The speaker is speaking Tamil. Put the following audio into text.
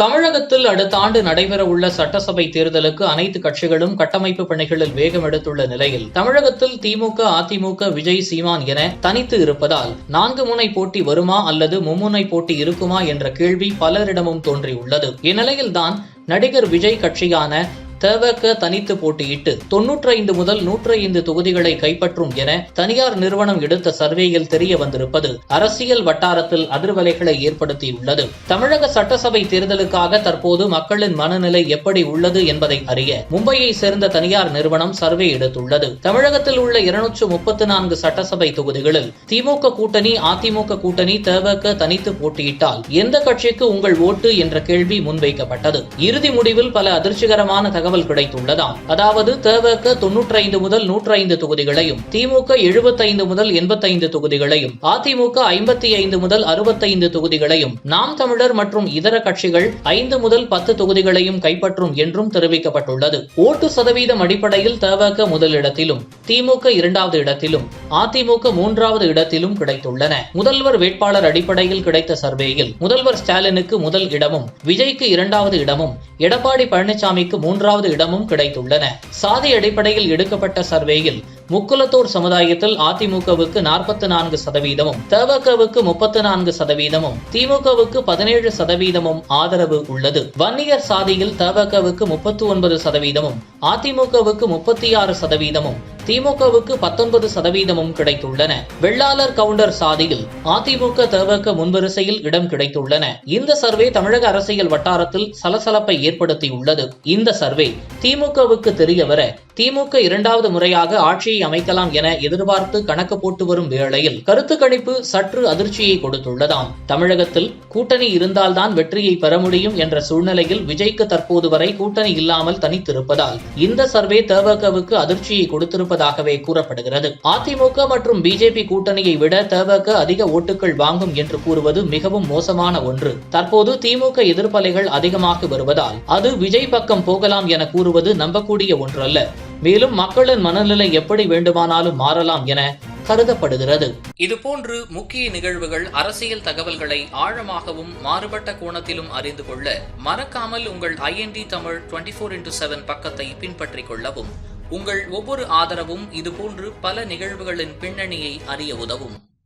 தமிழகத்தில் அடுத்த ஆண்டு நடைபெறவுள்ள சட்டசபை தேர்தலுக்கு அனைத்து கட்சிகளும் கட்டமைப்பு பணிகளில் வேகம் எடுத்துள்ள நிலையில் தமிழகத்தில் திமுக, அதிமுக, விஜய், சீமான் என தனித்து இருப்பதால் 4 முனை போட்டி வருமா அல்லது மும்முனை போட்டி இருக்குமா என்ற கேள்வி பலரிடமும் தோன்றியுள்ளது. இந்நிலையில்தான் நடிகர் விஜய் கட்சியான தவக தனித்து போட்டியிட்டு 95 முதல் 105 தொகுதிகளை கைப்பற்றும் என தனியார் நிறுவனம் எடுத்த சர்வேயில் தெரிய வந்திருப்பது அரசியல் வட்டாரத்தில் அதிர்வலைகளை ஏற்படுத்தியுள்ளது. தமிழக சட்டசபை தேர்தலுக்காக தற்போது மக்களின் மனநிலை எப்படி உள்ளது என்பதை அறிய மும்பையை சேர்ந்த தனியார் நிறுவனம் சர்வே எடுத்துள்ளது. தமிழகத்தில் உள்ள 234 சட்டசபை தொகுதிகளில் திமுக கூட்டணி, அதிமுக கூட்டணி, தவக தனித்து போட்டியிட்டால் எந்த கட்சிக்கு உங்கள் ஓட்டு என்ற கேள்வி முன்வைக்கப்பட்டது. இறுதி முடிவில் பல அதிர்ச்சிகரமான தகவல் கிடைத்துள்ளதாம். அதாவது தவக 95 முதல் 105 தொகுதிகளையும், திமுக 75 முதல் 85 தொகுதிகளையும், அதிமுக 55 முதல் 65 தொகுதிகளையும், நாம் தமிழர் மற்றும் இதர கட்சிகள் 5 முதல் 10 தொகுதிகளையும் கைப்பற்றும் என்றும் தெரிவிக்கப்பட்டுள்ளது. ஓட்டு சதவீதம் அடிப்படையில் தவக முதலிடத்திலும், திமுக 2வது இடத்திலும், அதிமுக 3வது இடத்திலும் கிடைத்துள்ளன. முதல்வர் வேட்பாளர் அடிப்படையில் கிடைத்த சர்வேயில் முதல்வர் ஸ்டாலினுக்கு முதல் இடமும், விஜய்க்கு 2வது இடமும், எடப்பாடி பழனிசாமிக்கு 3வது இடமும் கிடைத்துள்ளன. சாதி அடிப்படையில் எடுக்கப்பட்ட சர்வேயில் முக்குலத்தோர் சமுதாயத்தில் அதிமுகவுக்கு 44%, தவகவுக்கு 34%, திமுகவுக்கு 17% ஆதரவு உள்ளது. வன்னியர் சாதியில் தவகவுக்கு 39%, அதிமுகவுக்கு 36%, திமுகவுக்கு 19% கிடைத்துள்ளன. வெள்ளாளர் கவுண்டர் சாதியில் அதிமுக, தவக முன்வரிசையில் இடம் கிடைத்துள்ளன. இந்த சர்வே தமிழக அரசியல் வட்டாரத்தில் சலசலப்பை ஏற்படுத்தியுள்ளது. இந்த சர்வே திமுகவுக்கு தெரியவர திமுக 2வது முறையாக ஆட்சியை அமைக்கலாம் என எதிர்பார்த்து கணக்கு போட்டு வரும் வேளையில் கருத்து கணிப்பு சற்று அதிர்ச்சியை கொடுத்துள்ளதாம். தமிழகத்தில் கூட்டணி இருந்தால்தான் வெற்றியை பெற முடியும் என்ற சூழ்நிலையில் விஜய்க்கு தற்போது வரை கூட்டணி இல்லாமல் தனித்திருப்பதால் இந்த சர்வே தவகவுக்கு அதிர்ச்சியை கொடுத்திருப்பதாகவே கூறப்படுகிறது. அதிமுக மற்றும் பிஜேபி கூட்டணியை விட தவக அதிக ஓட்டுகள் வாங்கும் என்று கூறுவது மிகவும் மோசமான ஒன்று. தற்போது திமுக எதிர்ப்பலைகள் அதிகமாக வருவதால் அது விஜய் பக்கம் போகலாம் என கூறுவது நம்பக்கூடிய ஒன்றல்ல. மேலும் மக்களின் மனநிலை எப்படி வேண்டுமானாலும் மாறலாம் என கருதப்படுகிறது. இதுபோன்று முக்கிய நிகழ்வுகள், அரசியல் தகவல்களை ஆழமாகவும் மாறுபட்ட கோணத்திலும் அறிந்து கொள்ள மறக்காமல் உங்கள் IND தமிழ் 24x7 பக்கத்தை பின்பற்றிக் கொள்ளவும். உங்கள் ஒவ்வொரு ஆதரவும் இதுபோன்று பல நிகழ்வுகளின் பின்னணியை அறிய உதவும்.